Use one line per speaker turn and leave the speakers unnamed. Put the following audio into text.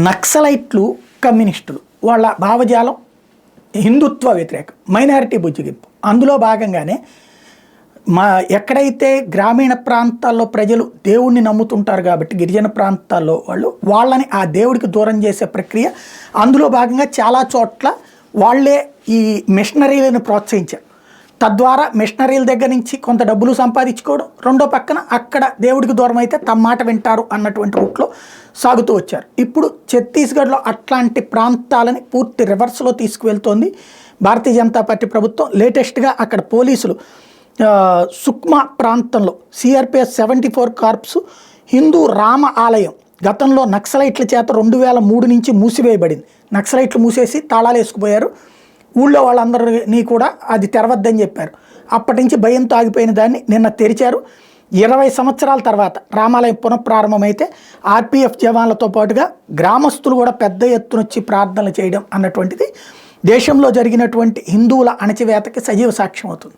నక్సలైట్లు కమ్యూనిస్టులు వాళ్ళ భావజాలం హిందుత్వ వ్యతిరేకం, మైనారిటీ బుజ్జగింపు. అందులో భాగంగానే ఎక్కడైతే గ్రామీణ ప్రాంతాల్లో ప్రజలు దేవుణ్ణి నమ్ముతుంటారు కాబట్టి గిరిజన ప్రాంతాల్లో వాళ్ళని ఆ దేవుడికి దూరం చేసే ప్రక్రియ, అందులో భాగంగా చాలా చోట్ల వాళ్ళే ఈ మిషనరీలను ప్రోత్సహించారు. తద్వారా మిషనరీల దగ్గర నుంచి కొంత డబ్బులు సంపాదించుకోవడం, రెండో పక్కన అక్కడ దేవుడికి దూరం అయితే తమ మాట వింటారు అన్నటువంటి రూట్లో సాగుతూ వచ్చారు. ఇప్పుడు ఛత్తీస్గఢ్లో అట్లాంటి ప్రాంతాలని పూర్తి రివర్స్లో తీసుకువెళ్తోంది భారతీయ జనతా పార్టీ ప్రభుత్వం. లేటెస్ట్గా అక్కడ పోలీసులు సుక్మా ప్రాంతంలో సిఆర్పిఎఫ్ 74 కార్ప్స్ హిందూ రామ ఆలయం గతంలో నక్సలైట్ల చేత 2003 నుంచి మూసివేయబడింది. నక్సలైట్లు మూసేసి తాళాలు వేసుకుపోయారు. ఊళ్ళో వాళ్ళందరినీ కూడా అది తెరవద్దని చెప్పారు. అప్పటి నుంచి భయంతో ఆగిపోయిన దాన్ని నిన్న తెరిచారు. 20 సంవత్సరాల తర్వాత రామాలయం పునఃప్రారంభమైతే ఆర్పిఎఫ్ జవాన్లతో పాటుగా గ్రామస్తులు కూడా పెద్ద ఎత్తున వచ్చి ప్రార్థనలు చేయడం అన్నటువంటిది దేశంలో జరిగినటువంటి హిందువుల అణచివేతకి సజీవ సాక్ష్యం అవుతుంది.